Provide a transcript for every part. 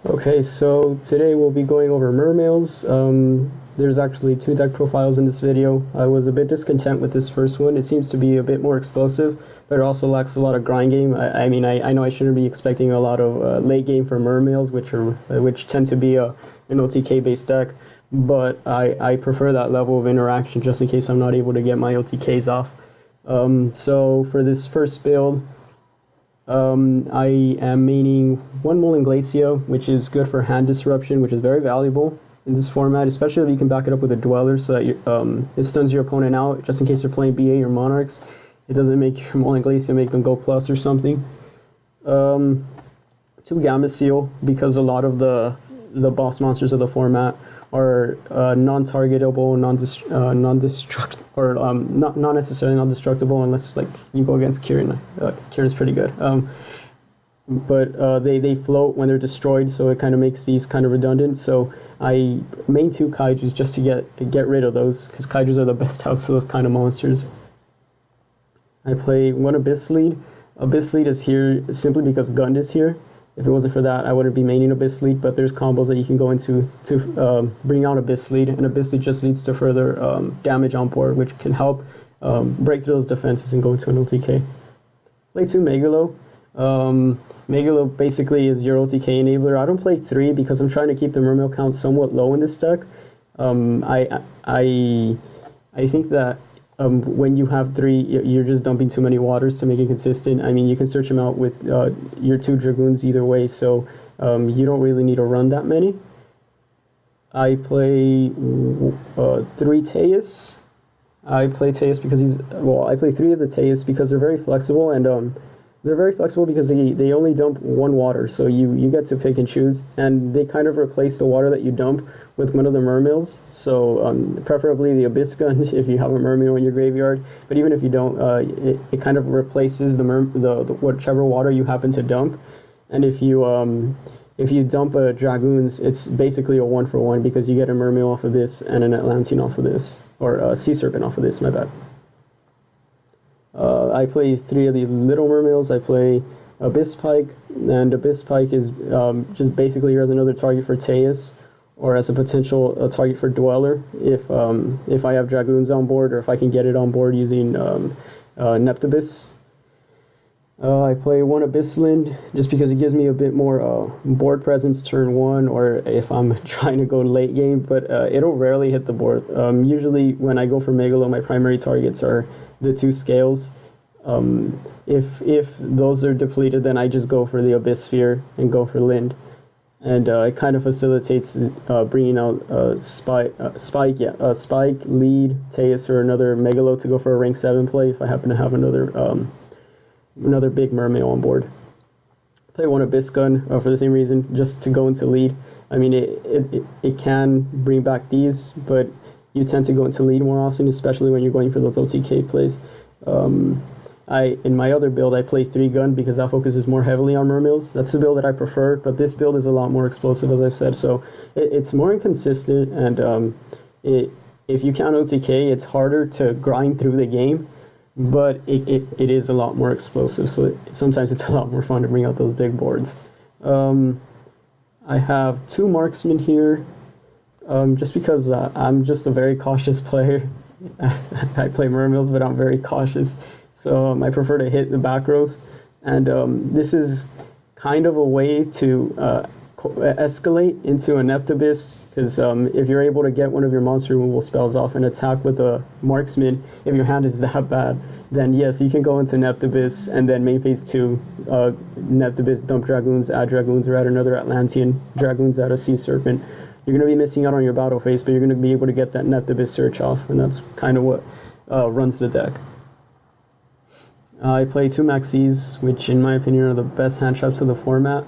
Okay, so today we'll be going over mermails. There's actually two deck profiles in this video. I was a bit discontent with this first one. It seems to be a bit more explosive, but it also lacks a lot of grind game. I know I shouldn't be expecting a lot of late game for mermails, which tend to be an OTK based deck, but I prefer that level of interaction just in case I'm not able to get my OTKs off. So for this first build, I am maining one Molten Glacier, which is good for hand disruption, which is very valuable in this format, especially if you can back it up with a Dweller so that it stuns your opponent out, just in case you're playing BA or Monarchs. It doesn't make your Molten Glacier make them go plus or something. Two Gamma Seal, because a lot of the boss monsters of the format are non-targetable, non-destruct, or not necessarily non-destructible unless like you go against Kieran. Kieran's pretty good. But they float when they're destroyed, so it kind of makes these kind of redundant. So I main two Kaijus just to get rid of those, because Kaijus are the best outs to those kind of monsters. I play one Abyss Lead. Abyss Lead is here simply because Gund is here. If it wasn't for that, I wouldn't be maining Abyss Lead, but there's combos that you can go into to bring out Abyss Lead, and Abyss Lead just leads to further damage on board, which can help break through those defenses and go into an OTK. Play 2 Megalo. Megalo basically is your OTK enabler. I don't play 3 because I'm trying to keep the Mermail count somewhat low in this deck. I think that when you have 3, you're just dumping too many waters to make it consistent. I mean, you can search them out with your 2 Dragoons either way, so you don't really need to run that many. I play 3 Teus. I play Teus because I play 3 of the Teus because they're very flexible, and they're very flexible because they only dump 1 water, so you get to pick and choose, and they kind of replace the water that you dump with one of the mermails, so preferably the Abyss Gun if you have a mermail in your graveyard, but even if you don't, it kind of replaces the whichever water you happen to dump. And if you dump a Dragoons, it's basically a 1-for-1 because you get a mermail off of this and an Atlantean off of this, or a Sea Serpent off of this, my bad. I play 3 of the little mermails. I play Abyss Pike, and Abyss Pike is just basically here as another target for Teus, or as a potential target for Dweller if I have Dragoons on board, or if I can get it on board using NEPTABYSS. I play 1 Abyssland just because it gives me a bit more board presence turn 1, or if I'm trying to go late game, but it'll rarely hit the board. Usually when I go for Megalo, my primary targets are the 2 scales. If those are depleted, then I just go for the Abyss Sphere and go for Lind. And it kind of facilitates bringing out Spike, Lead, Teus, or another Megalo to go for a rank 7 play if I happen to have another big mermail on board. Play 1 Abyss Gun for the same reason, just to go into lead. I mean, it can bring back these, but you tend to go into lead more often, especially when you're going for those OTK plays. In my other build, I play 3 Gun because that focuses more heavily on mermails. That's the build that I prefer, but this build is a lot more explosive, as I've said, so it's more inconsistent, and if you count OTK, it's harder to grind through the game, but it is a lot more explosive, so sometimes it's a lot more fun to bring out those big boards. I have 2 Marksmen here, just because I'm just a very cautious player. I play mermails, but I'm very cautious. So I prefer to hit the back rows, and this is kind of a way to escalate into a NEPTABYSS, because if you're able to get one of your monster removal spells off and attack with a Marksman, if your hand is that bad, then yes, you can go into NEPTABYSS, and then main phase 2, NEPTABYSS, dump Dragoons, or add another Atlantean, Dragoons, add a Sea Serpent. You're going to be missing out on your battle phase, but you're going to be able to get that NEPTABYSS search off, and that's kind of what runs the deck. I play 2 Maxis, which in my opinion are the best hand traps of the format.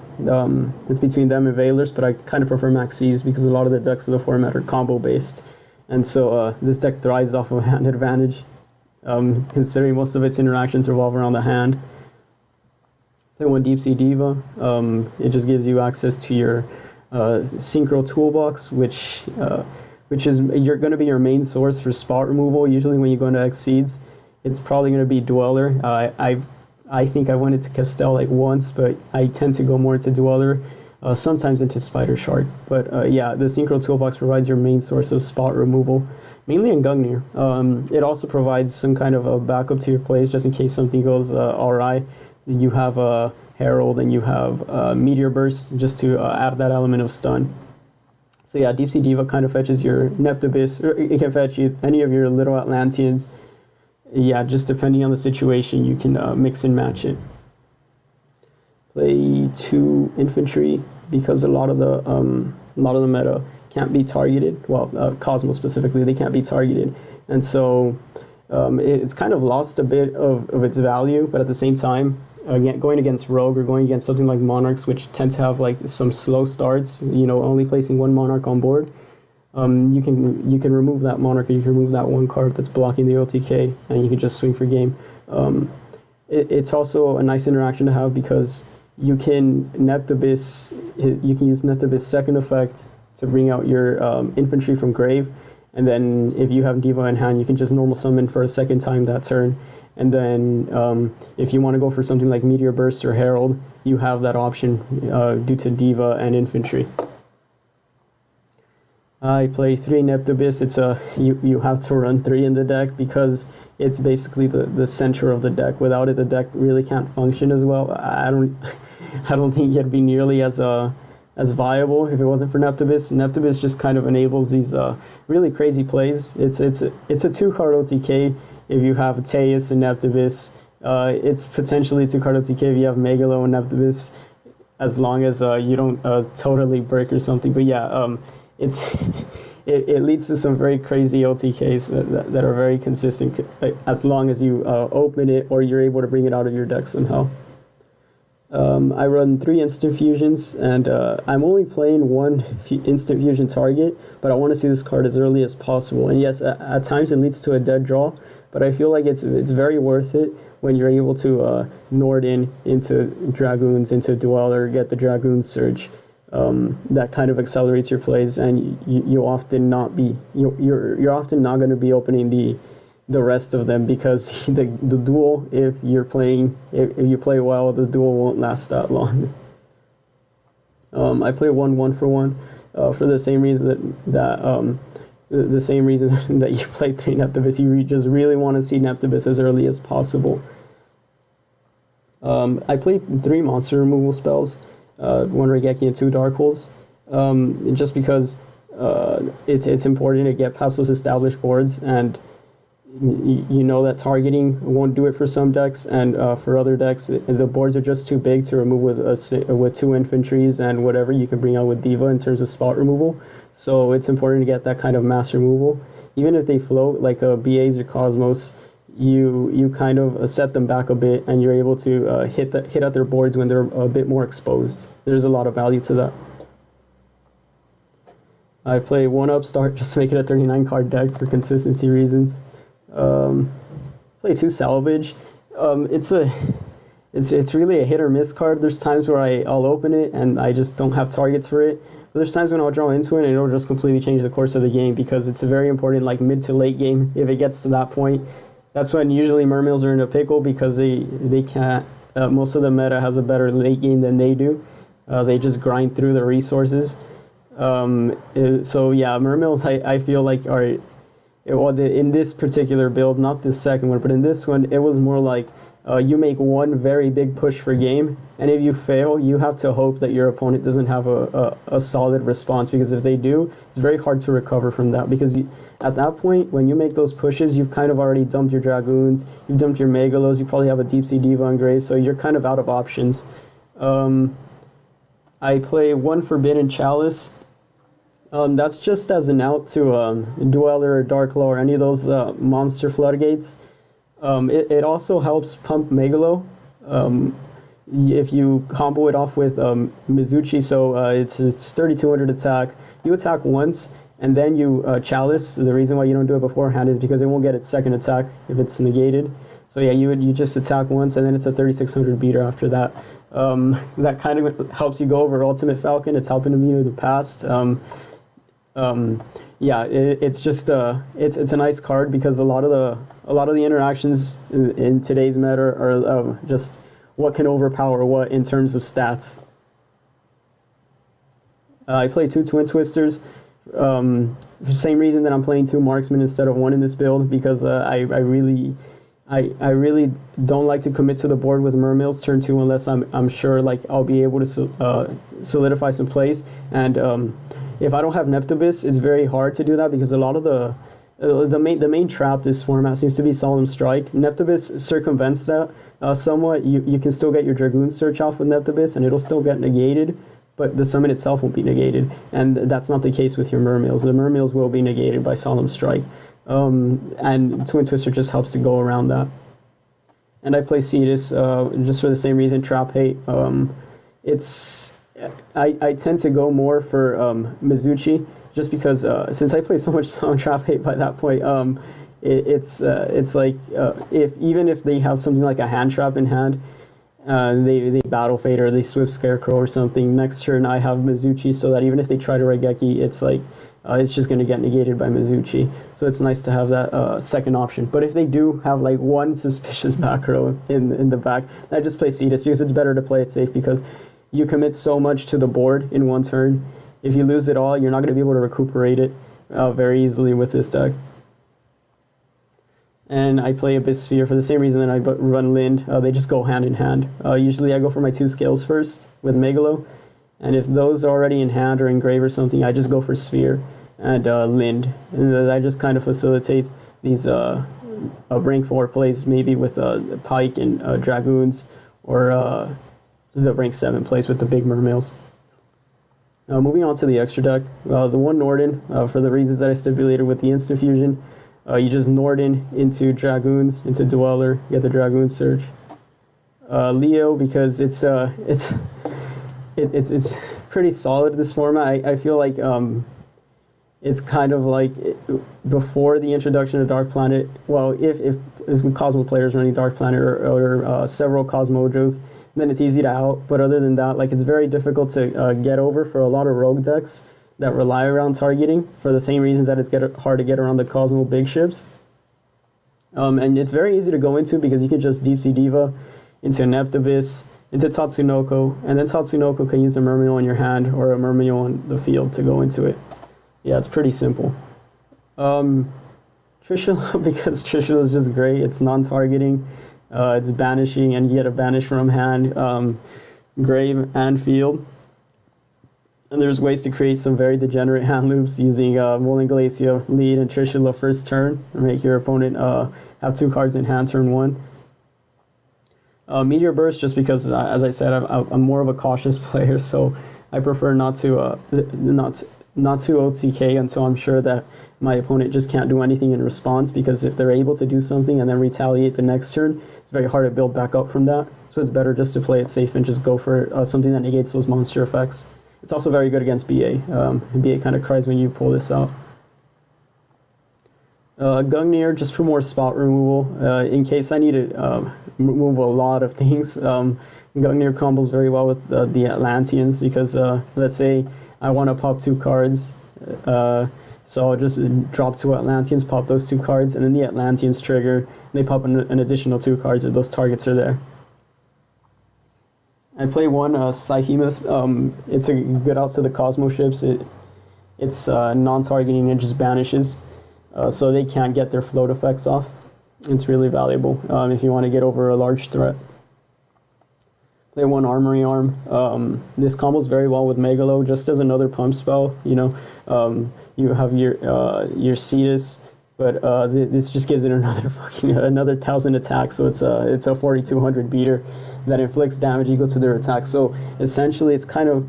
It's between them and Veilers, but I kind of prefer Maxis because a lot of the decks of the format are combo based, and so this deck thrives off of hand advantage, considering most of its interactions revolve around the hand. Play 1 Deep Sea Diva. It just gives you access to your Synchro Toolbox, which is you're going to be your main source for spot removal. Usually when you go into Exceeds, it's probably going to be Dweller. I think I went into Castell like once, but I tend to go more to Dweller sometimes into Spider Shark. But yeah, the Synchro Toolbox provides your main source of spot removal, mainly in Gungnir. It also provides some kind of a backup to your plays just in case something goes awry. You have a Herald and you have Meteor Burst just to add that element of stun. So yeah, Deep Sea Diva kind of fetches your NEPTABYSS, or it can fetch you any of your little Atlanteans. Yeah, just depending on the situation, you can mix and match it. Play 2 infantry because a lot of the meta can't be targeted. Well, Cosmos specifically, they can't be targeted, and so it's kind of lost a bit of its value. But at the same time, again, going against Rogue or going against something like Monarchs, which tend to have like some slow starts, you know, only placing 1 Monarch on board, you can remove that Monarch, or you can remove that 1 card that's blocking the OTK, and you can just swing for game. It's also a nice interaction to have because you can NEPTABYSS, you can use NEPTABYSS second effect to bring out your infantry from grave, and then if you have Diva in hand, you can just normal summon for a second time that turn. And then if you want to go for something like Meteor Burst or Herald, you have that option due to Diva and infantry. I play 3 NEPTABYSS. It's you have to run 3 in the deck because it's basically the center of the deck. Without it, the deck really can't function as well. I don't think it'd be nearly as viable if it wasn't for NEPTABYSS. NEPTABYSS just kind of enables these really crazy plays. It's a 2-card OTK if you have Teus and NEPTABYSS. It's potentially 2-card OTK if you have Megalo and NEPTABYSS, as long as you don't totally break or something. But yeah, it leads to some very crazy OTKs that are very consistent as long as you open it or you're able to bring it out of your deck somehow. I run 3 instant fusions, and I'm only playing 1 instant fusion target, but I want to see this card as early as possible. And yes, at times it leads to a dead draw, but I feel like it's very worth it when you're able to Nord into Dragoons, into Dweller, get the Dragoon Surge. That kind of accelerates your plays, and you're often not going to be opening the rest of them because the duel, if you play well, the duel won't last that long. I play 1 for 1 for the same reason the same reason that you play 3 NEPTABYSS. You just really want to see NEPTABYSS as early as possible. I played 3 monster removal spells, 1 Raigeki and 2 Dark Holes, just because it's important to get past those established boards, and you know that targeting won't do it for some decks, and for other decks the boards are just too big to remove with 2 infantries and whatever you can bring out with Diva in terms of spot removal. So it's important to get that kind of mass removal. Even if they float like BAs or Cosmos, you kind of set them back a bit, and you're able to hit at their boards when they're a bit more exposed. There's a lot of value to that. I play 1 Upstart just to make it a 39 card deck for consistency reasons. Play 2 Salvage. It's really a hit or miss card. There's times where I'll open it and I just don't have targets for it. But there's times when I'll draw into it and it'll just completely change the course of the game, because it's a very important like mid to late game. If it gets to that point, that's when usually Mermails are in a pickle, because they can't. Most of the meta has a better late game than they do. They just grind through the resources. So yeah, Mermails I feel like are. In this particular build, not the second one, but in this one, it was more like you make 1 very big push for game, and if you fail, you have to hope that your opponent doesn't have a solid response, because if they do, it's very hard to recover from that, because at that point, when you make those pushes, you've kind of already dumped your Dragoons, you've dumped your Megalos, you probably have a Deep Sea Diva on grave, so you're kind of out of options. I play 1 Forbidden Chalice. That's just as an out to Dweller or Dark Law or any of those monster floodgates. It also helps pump Megalo if you combo it off with Mizuchi. So it's 3200 attack. You attack once, and then you Chalice. The reason why you don't do it beforehand is because it won't get its second attack if it's negated. So yeah, you just attack once, and then it's a 3600 beater after that. That kind of helps you go over Ultimate Falcon. It's helping me in the past. Yeah, it's just it's a nice card, because a lot of the interactions in today's meta are just what can overpower what in terms of stats. I play 2 Twin Twisters. For the same reason that I'm playing 2 Marksmen instead of 1 in this build, because I really don't like to commit to the board with Mermails turn 2 unless I'm sure like I'll be able to solidify some plays. And if I don't have NEPTABYSS, it's very hard to do that because a lot of the main trap this format seems to be Solemn Strike. NEPTABYSS circumvents that somewhat. You can still get your Dragoon search off with NEPTABYSS and it'll still get negated, but the summon itself won't be negated, and that's not the case with your Mermails. The Mermails will be negated by Solemn Strike, and Twin Twister just helps to go around that. And I play Cetus just for the same reason, Trap Hate. I tend to go more for Mizuchi, just because since I play so much on Trap Hate by that point, it's like even if they have something like a hand trap in hand, they Battle Fate or they Swift Scarecrow or something, next turn I have Mizuchi, so that even if they try to Raigeki, it's like it's just going to get negated by Mizuchi. So it's nice to have that second option. But if they do have like one suspicious back row in the back, I just play Cetus because it's better to play it safe, because you commit so much to the board in one turn. If you lose it all, you're not going to be able to recuperate it very easily with this deck. And I play Abyss Sphere for the same reason that I run Lind. They just go hand in hand. Usually I go for my 2 scales first with Megalo, and if those are already in hand or engrave or something, I just go for Sphere and Lind. And that just kind of facilitates these rank 4 plays, maybe with Pike and Dragoons, or the rank 7 plays with the big Mermails. Moving on to the extra deck, the one Norden, for the reasons that I stipulated with the instant fusion. You just Norden into Dragoons, into Dweller, get the Dragoon Search. Leo, because it's pretty solid, this format. I feel like it's kind of like before the introduction of Dark Planet. Well, if Cosmo players running Dark Planet or several Cosmojos, then it's easy to out. But other than that, like, it's very difficult to get over for a lot of rogue decks that rely around targeting, for the same reasons that it's hard to get around the Cosmo big ships. And it's very easy to go into because you can just Deep Sea Diva into NEPTABYSS, into Tatsunoko, and then Tatsunoko can use a Mermail in your hand or a Mermail on the field to go into it. Yeah, it's pretty simple. Trishula, because Trishula is just great. It's non-targeting, it's banishing, and you get a banish from hand, grave, and field. And there's ways to create some very degenerate hand loops using Molten Glacia, lead, and Trishula first turn, and make your opponent have 2 cards in hand turn 1. Meteor Burst, just because, as I said, I'm more of a cautious player, so I prefer not to OTK until I'm sure that my opponent just can't do anything in response, because if they're able to do something and then retaliate the next turn, it's very hard to build back up from that. So it's better just to play it safe and just go for something that negates those monster effects. It's also very good against BA. BA kind of cries when you pull this out. Gungnir, just for more spot removal. In case I need to remove a lot of things, Gungnir combos very well with the Atlanteans, because let's say I want to pop 2 cards. So I'll just drop 2 Atlanteans, pop those 2 cards, and then the Atlanteans trigger. And they pop an additional 2 cards if those targets are there. I play one Psyhemoth. It's a good out to the Cosmo ships. It's non-targeting, it just banishes, so they can't get their float effects off. It's really valuable if you want to get over a large threat. Play one Armory Arm. This combos very well with Megalo, just as another pump spell. You know, you have your Cetus, but this just gives it another 1,000 attack. So it's a 4,200 beater that inflicts damage equal to their attack. So essentially, it's kind of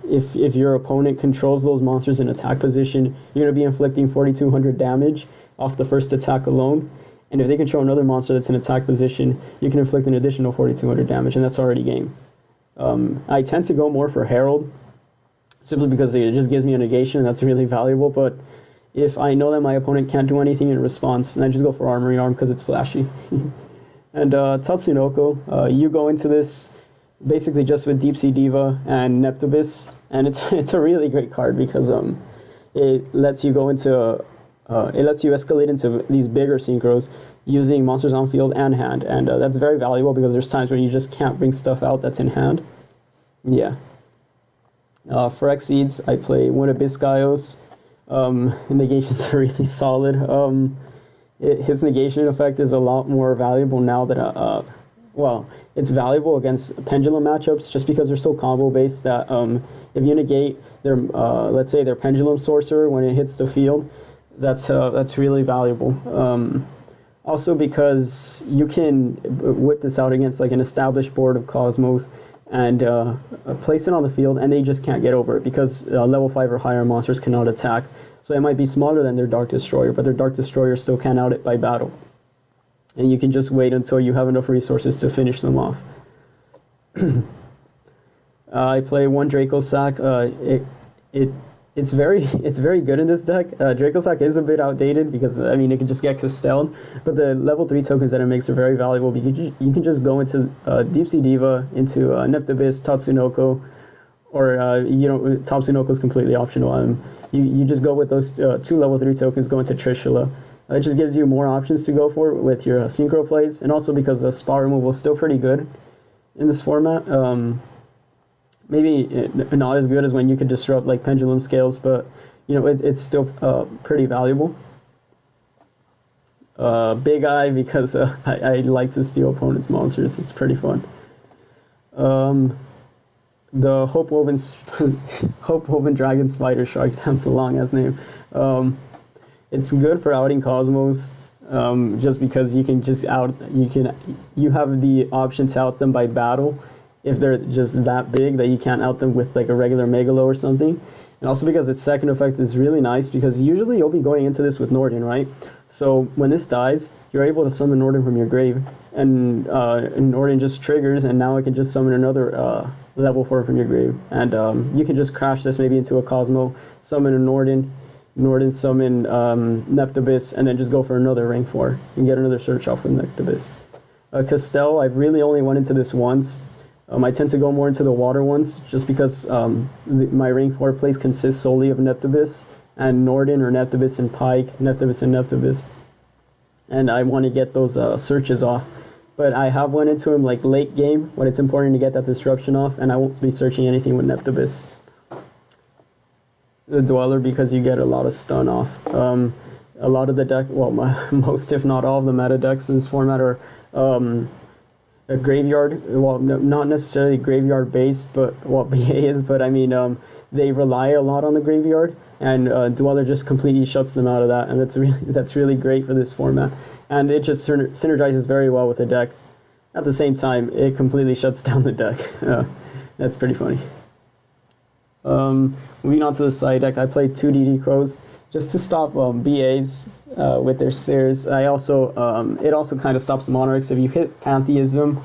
if your opponent controls those monsters in attack position, you're going to be inflicting 4,200 damage off the first attack alone. And if they control another monster that's in attack position, you can inflict an additional 4,200 damage, and that's already game. I tend to go more for Herald, simply because it just gives me a negation, and that's really valuable. But if I know that my opponent can't do anything in response, then I just go for Armory Arm because it's flashy. And Tatsunoko, you go into this basically just with Deep Sea Diva and NEPTABYSS, and it's a really great card because it lets you go into it lets you escalate into these bigger synchros using monsters on field and hand, and that's very valuable because there's times when you just can't bring stuff out that's in hand. Yeah. For Exceeds, I play one Abyss Gaios. Negations are really solid. His negation effect is a lot more valuable now that, well, it's valuable against pendulum matchups just because they're so combo based that if you negate their, let's say their pendulum sorcerer when it hits the field, that's really valuable. Also because you can whip this out against like an established board of Cosmos and place it on the field, and they just can't get over it because level 5 or higher monsters cannot attack. So it might be smaller than their Dark Destroyer, but their Dark Destroyer still can't out it by battle. And you can just wait until you have enough resources to finish them off. I play one Draco Sack. It's very good in this deck. Draco Sack is a bit outdated because I mean it can just get Castelled, but the level 3 tokens that it makes are very valuable because you can just go into Deep Sea Diva, into NEPTABYSS, Tatsunoko, or Tatsunoko is completely optional. You just go with those 2 level 3 tokens, go into Trishula. It just gives you more options to go for with your synchro plays, and also because the spot removal is still pretty good in this format. Maybe not as good as when you could disrupt like pendulum scales, but it's still pretty valuable. Big Eye because I like to steal opponents' monsters. It's pretty fun. The Hope Woven Dragon Spider Shark, that's a long ass name. It's good for outing Cosmos, just because you can just you have the option to out them by battle if they're just that big that you can't out them with like a regular Megalo or something. And also because its second effect is really nice because usually you'll be going into this with Norden, right? So when this dies, you're able to summon Norden from your grave, and Norden just triggers, and now it can just summon another level 4 from your grave. And you can just crash this maybe into a Cosmo, summon a Norden summon NEPTABYSS, and then just go for another rank 4 and get another search off with NEPTABYSS. Castell, I've really only went into this once. I tend to go more into the water ones just because my rank 4 plays consists solely of NEPTABYSS and Norden, or NEPTABYSS and Pike, NEPTABYSS and NEPTABYSS. And I want to get those searches off. But I have went into them like late game when it's important to get that disruption off, and I won't be searching anything with NEPTABYSS. The Dweller because you get a lot of stun off. A lot of the deck, well, most if not all of the meta decks in this format are a graveyard. Well, no, not necessarily graveyard based, but what BA is. But I mean, they rely a lot on the graveyard, and Dweller just completely shuts them out of that, and that's really great for this format. And it just synergizes very well with the deck. At the same time, it completely shuts down the deck. That's pretty funny. Moving on to the side deck, I played 2 DD Crows just to stop BAs with their Sears. It also kind of stops Monarchs if you hit Pantheism,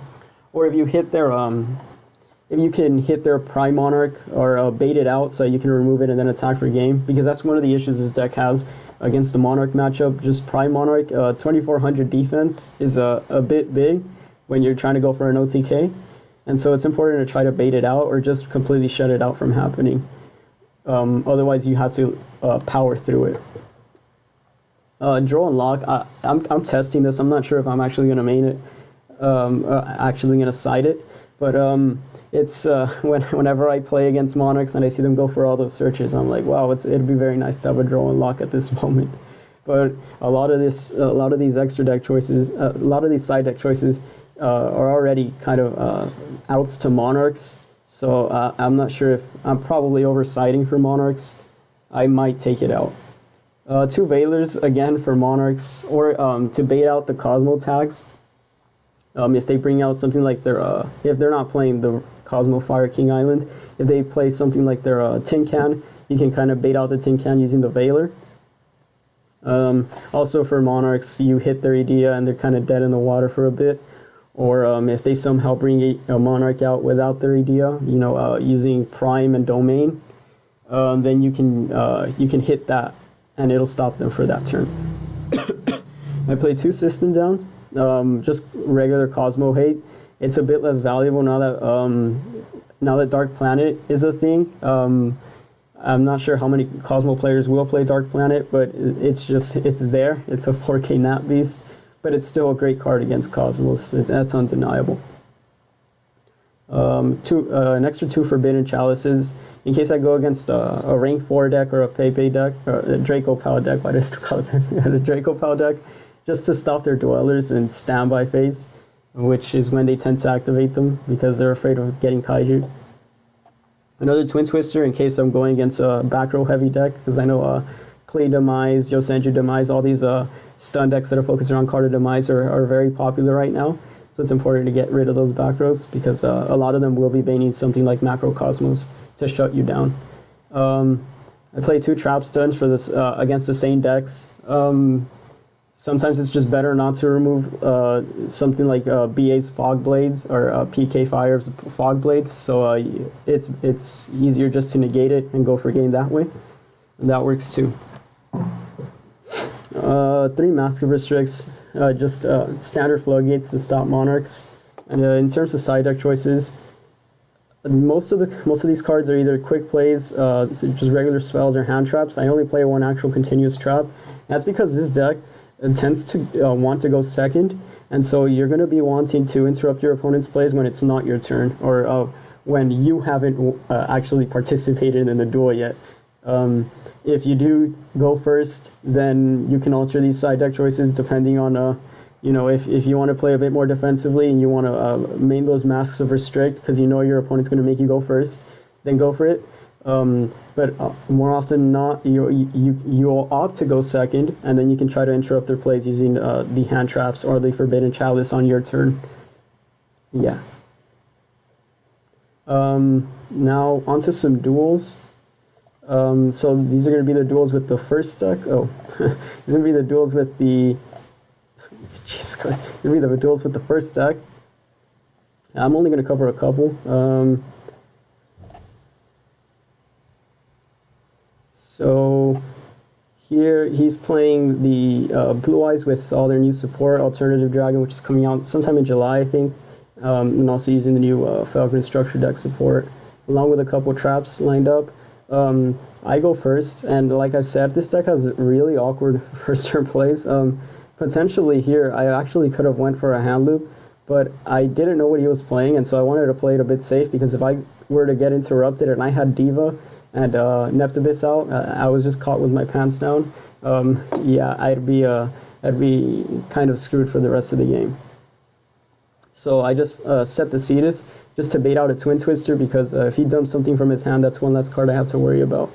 or if you hit their if you can hit their Prime Monarch or bait it out so you can remove it and then attack for game, because that's one of the issues this deck has against the Monarch matchup. Just Prime Monarch 2400 defense is a bit big when you're trying to go for an OTK. And so it's important to try to bait it out or just completely shut it out from happening. Otherwise, you have to power through it. Draw and Lock, I'm testing this. I'm not sure if I'm actually going to main it, actually going to side it. But it's whenever I play against Monarchs and I see them go for all those searches, I'm like, wow, it'd be very nice to have a Draw and Lock at this moment. But a lot of these extra deck choices, a lot of these side deck choices are already kind of outs to Monarchs, so I'm not sure if I'm probably oversiding for Monarchs. I might take it out. 2 Veilers again for Monarchs, or to bait out the Cosmo tags. If they bring out something like their if they're not playing the Cosmo Fire King Island, if they play something like their Tin Can, you can kind of bait out the Tin Can using the Veiler. Also for Monarchs, you hit their Idea and they're kind of dead in the water for a bit. Or if they somehow bring a Monarch out without their Idea, using Prime and Domain, then you can hit that, and it'll stop them for that turn. I play 2 System Downs, just regular Cosmo Hate. It's a bit less valuable now that Dark Planet is a thing. I'm not sure how many Cosmo players will play Dark Planet, but it's there. It's a 4K Nat Beast. But it's still a great card against Cosmos. That's undeniable. an extra 2 Forbidden Chalices in case I go against a rank 4 deck or a Pepe deck or a Draco Pal deck. Why do I still call it a Draco Pal deck? Just to stop their Dwellers in standby phase, which is when they tend to activate them because they're afraid of getting Kaiju. Another Twin Twister in case I'm going against a back row heavy deck, because I know Clay Demise, Yosenju Demise, all these stun decks that are focused around Carter Demise are very popular right now. So it's important to get rid of those back rows because a lot of them will be banning something like Macrocosmos to shut you down. I play 2 Trap Stuns for this against the same decks. Sometimes it's just better not to remove something like BA's Fog Blades or PK Fire's Fog Blades, so it's easier just to negate it and go for game that way. And that works too. 3 Mask of Restricts, just standard Floodgates to stop Monarchs. And in terms of side deck choices, most of these cards are either quick plays, just regular spells, or hand traps. I only play 1 actual continuous trap. That's because this deck tends to want to go second, and so you're going to be wanting to interrupt your opponent's plays when it's not your turn, or when you haven't actually participated in the duel yet. If you do go first, then you can alter these side deck choices depending on, if you want to play a bit more defensively and you want to main those Masks of Restrict because you know your opponent's going to make you go first, then go for it. But more often than not, you'll opt to go second, and then you can try to interrupt their plays using the hand traps or the Forbidden Chalice on your turn. Yeah. Now onto some duels. So these are going to be the duels with the first deck. Oh, these are going to be the duels with the... Jesus Christ. These are going to be the duels with the first deck. I'm only going to cover a couple. So here he's playing the Blue Eyes with all their new support, Alternative Dragon, which is coming out sometime in July, I think, and also using the new Falcon Structure deck support, along with a couple traps lined up. I go first, and like I've said, this deck has really awkward first turn plays. Potentially here, I actually could have went for a hand loop, but I didn't know what he was playing, and so I wanted to play it a bit safe, because if I were to get interrupted and I had Diva and NEPTABYSS out, I was just caught with my pants down. Yeah, I'd be kind of screwed for the rest of the game. So I just set the Cetus just to bait out a Twin Twister, because if he dumps something from his hand, that's one less card I have to worry about.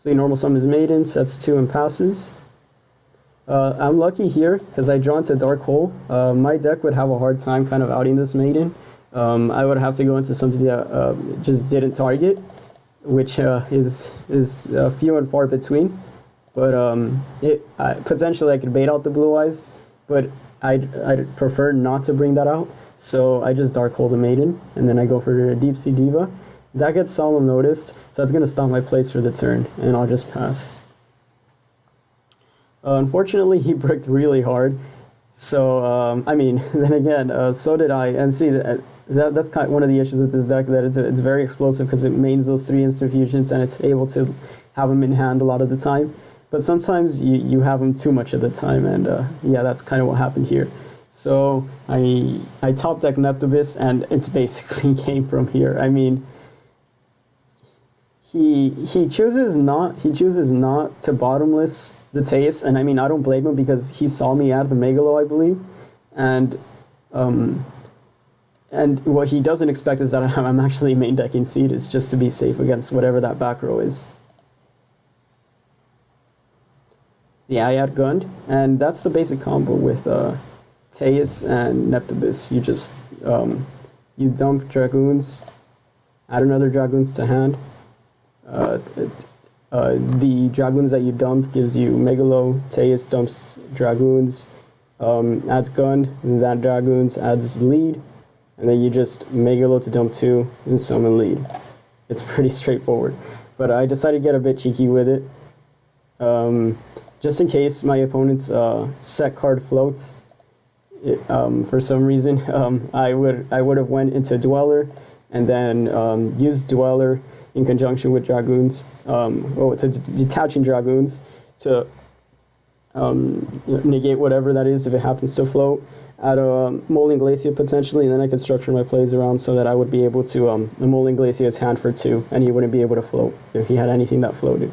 So he normal summons Maiden, sets 2 and passes. I'm lucky here because I draw into Dark Hole. My deck would have a hard time kind of outing this Maiden. I would have to go into something that just didn't target, which is few and far between. But potentially I could bait out the Blue Eyes, but I'd prefer not to bring that out. So I just Dark Hole the Maiden, and then I go for Deep Sea Diva. That gets Solemn Noticed, so that's going to stop my plays for the turn, and I'll just pass. Unfortunately, he bricked really hard. So, I mean, then again, so did I. And see, that's kind of one of the issues with this deck, that it's very explosive because it mains those 3 instant fusions, and it's able to have them in hand a lot of the time. But sometimes you have them too much of the time, and yeah, that's kind of what happened here. So I top deck NEPTABYSS, and it's basically game from here. I mean, he chooses not to bottomless the Teus, and I mean, I don't blame him, because he saw me add the Megalo, I believe, and what he doesn't expect is that I'm actually main decking Cetus just to be safe against whatever that back row is. Yeah, I add Gund, and that's the basic combo with Teus and NEPTABYSS. You just you dump Dragoons, add another Dragoons to hand. The Dragoons that you dumped gives you Megalo, Teus dumps Dragoons, adds Gund, and that Dragoons adds Lead, and then you just Megalo to dump 2 and summon Lead. It's pretty straightforward, but I decided to get a bit cheeky with it. Just in case my opponent's set card floats, for some reason, I would have went into Dweller, and then used Dweller in conjunction with Dragoons, detaching Dragoons to negate whatever that is if it happens to float, add a Molding Glacier potentially, and then I could structure my plays around so that I would be able to Molding Glacier his hand for 2, and he wouldn't be able to float if he had anything that floated.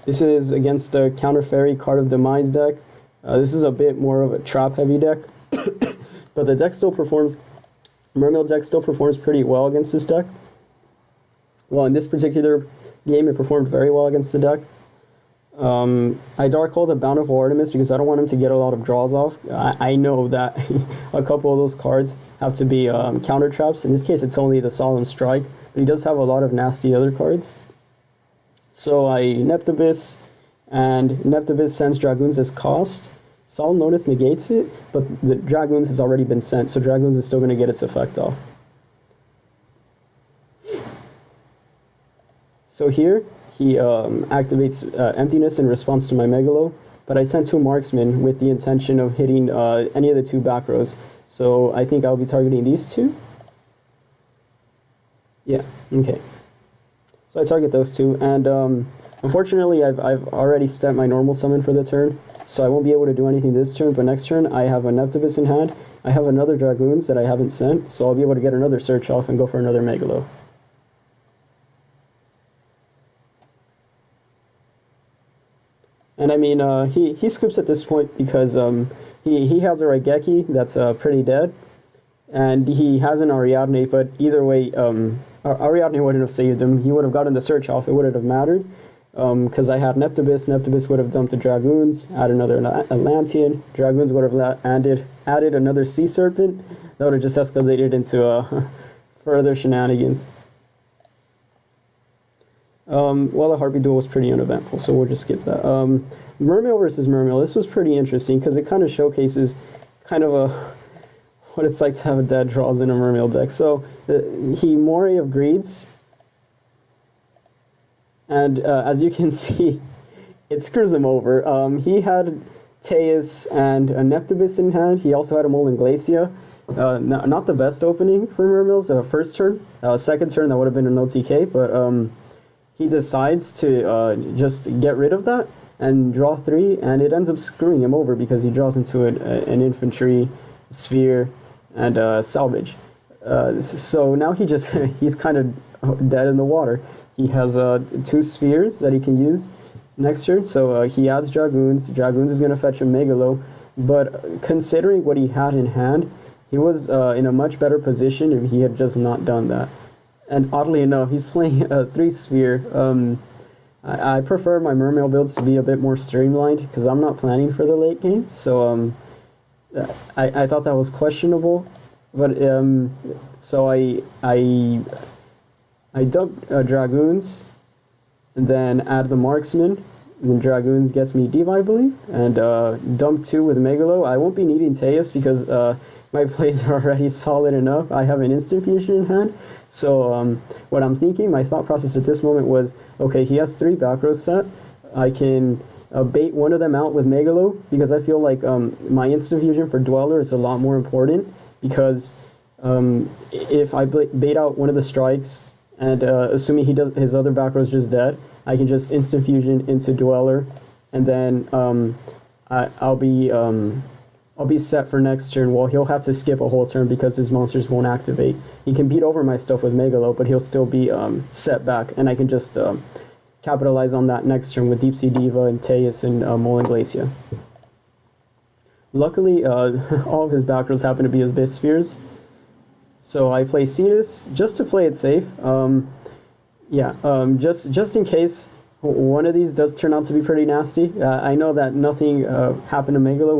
This is against the Counter Fairy Card of Demise deck. This is a bit more of a trap heavy deck, but the deck still performs, Mermail deck still performs pretty well against this deck. Well, in this particular game, it performed very well against the deck. I Dark Hold a Bountiful Artemis because I don't want him to get a lot of draws off. I know that a couple of those cards have to be counter traps. In this case, it's only the Solemn Strike, but he does have a lot of nasty other cards. So I NEPTABYSS, and NEPTABYSS sends Dragoons as cost. Solemn Notice negates it, but the Dragoons has already been sent, so Dragoons is still going to get its effect off. So here, he activates Emptiness in response to my Megalo, but I sent 2 Marksmen with the intention of hitting any of the 2 back rows. So I think I'll be targeting these 2. Yeah, okay. So I target those 2, and unfortunately I've already spent my normal summon for the turn, so I won't be able to do anything this turn, but next turn I have a NEPTABYSS in hand. I have another Dragoons that I haven't sent, so I'll be able to get another search off and go for another Megalo. And I mean, he scoops at this point because he has a Raigeki that's pretty dead, and he has an Ariadne, but either way, Ariadne wouldn't have saved him. He would have gotten the search off. It wouldn't have mattered because I had NEPTABYSS. NEPTABYSS would have dumped the Dragoons, add another Atlantean. Dragoons would have added another Sea Serpent. That would have just escalated into further shenanigans. Well, the Harpy duel was pretty uneventful, so we'll just skip that. Mermail versus Mermail. This was pretty interesting because it kind of showcases kind of what it's like to have a dead draws in a Mermail deck. So he Moray of Greeds, and as you can see, it screws him over. He had Teus and a NEPTABYSS in hand. He also had a Molding Glacier. Not the best opening for Mermail's first turn. Second turn, that would have been an OTK, but he decides to just get rid of that and draw 3, and it ends up screwing him over because he draws into an infantry, sphere, and salvage. So now he's kind of dead in the water. He has 2 spheres that he can use next turn, so he adds Dragoons. Dragoons is going to fetch a Megalo, but considering what he had in hand, he was in a much better position if he had just not done that. And oddly enough, he's playing a 3-sphere. I prefer my Mermail builds to be a bit more streamlined because I'm not planning for the late game. So I thought that was questionable. But so I dump Dragoons and then add the Marksman. And then Dragoons gets me Diva, I believe. And dump 2 with Megalo. I won't be needing Teus because my plays are already solid enough. I have an Instant Fusion in hand. So what I'm thinking, my thought process at this moment was, okay, he has 3 back rows set. I can bait one of them out with Megalo because I feel like my Instant Fusion for Dweller is a lot more important because if I bait out one of the strikes and assuming his other back row is just dead, I can just Instant Fusion into Dweller, and then I'll be set for next turn. Well, he'll have to skip a whole turn because his monsters won't activate. He can beat over my stuff with Megalo, but he'll still be set back, and I can just capitalize on that next turn with Deep Sea Diva and Teus and Molding Glacier. Luckily, all of his back rows happen to be his base spheres, so I play Cetus just to play it safe. Just in case one of these does turn out to be pretty nasty. I know that nothing happened to Megalo,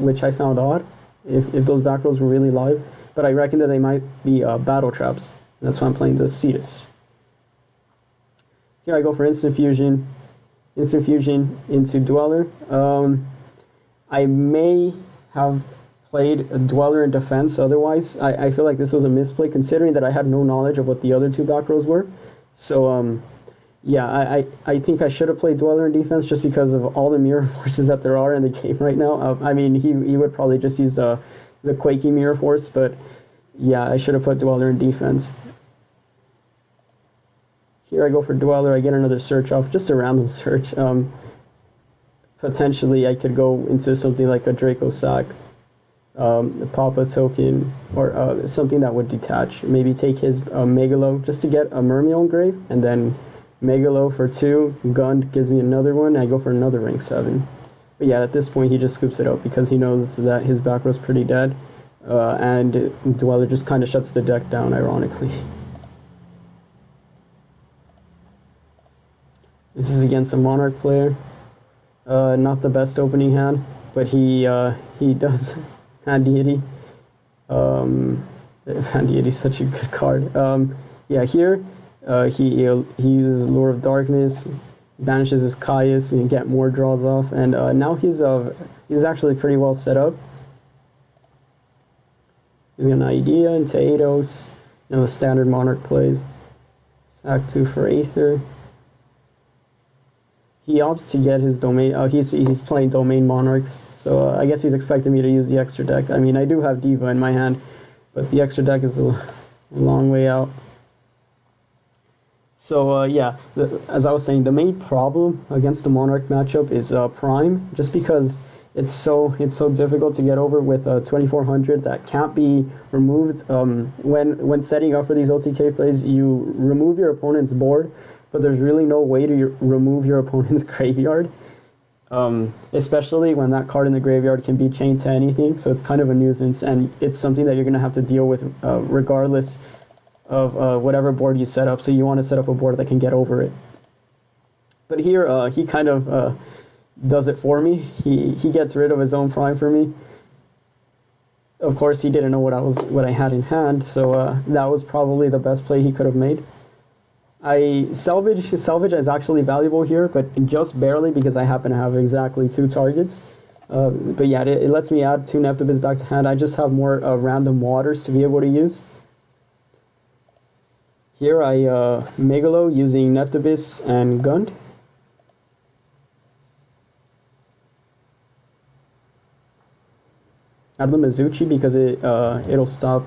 which I found odd, if those back rows were really live, but I reckon that they might be battle traps. That's why I'm playing the Cetus. Here I go for Instant Fusion into Dweller. I may have played a Dweller in defense, otherwise I feel like this was a misplay considering that I had no knowledge of what the other 2 back rows were. So yeah, I think I should have played Dweller in defense just because of all the mirror forces that there are in the game right now. I mean, he would probably just use the Quakey mirror force, but yeah, I should have put Dweller in defense. Here I go for Dweller. I get another search off, just a random search. potentially I could go into something like a Draco Sack, pop a token, or something that would detach. Maybe take his Megalo just to get a Mermail engrave, and then Megalo for 2, Gund gives me another one, and I go for another rank 7. But yeah, at this point he just scoops it up because he knows that his back row's pretty dead, and Dweller just kind of shuts the deck down, ironically. This is against a Monarch player. Not the best opening hand, but he does Hand Deity. Hand Deity is such a good card. Yeah, here he uses Lure of Darkness, banishes his Caius, and get more draws off. And now he's actually pretty well set up. He's got an Idea into Eidos, the standard Monarch plays. Sack 2 for Aether. He opts to get his domain. He's playing Domain Monarchs, so I guess he's expecting me to use the extra deck. I mean, I do have Diva in my hand, but the extra deck is a long way out. So yeah, as I was saying, the main problem against the Monarch matchup is Prime, just because it's so difficult to get over with 2400 that can't be removed. When setting up for these OTK plays, you remove your opponent's board, but there's really no way to remove your opponent's graveyard, especially when that card in the graveyard can be chained to anything, so it's kind of a nuisance, and it's something that you're going to have to deal with regardless of whatever board you set up, so you want to set up a board that can get over it. But here, he kind of does it for me. He gets rid of his own Prime for me. Of course, he didn't know what I had in hand, so that was probably the best play he could have made. Salvage is actually valuable here, but just barely because I happen to have exactly 2 targets. But yeah, it lets me add 2 NEPTABYSS back to hand. I just have more random waters to be able to use. Here I Megalo using NEPTABYSS and Gund. Add the Mizuchi because it'll stop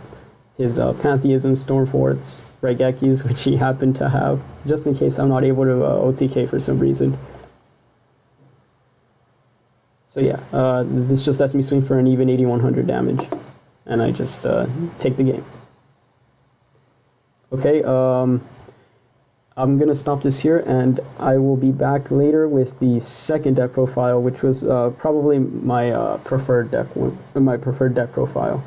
his Pantheism, Stormforts, Raigekis, which he happened to have, just in case I'm not able to OTK for some reason. So yeah, this just lets me swing for an even 8100 damage, and I just take the game. Okay, I'm going to stop this here, and I will be back later with the second deck profile, which was probably my preferred deck profile.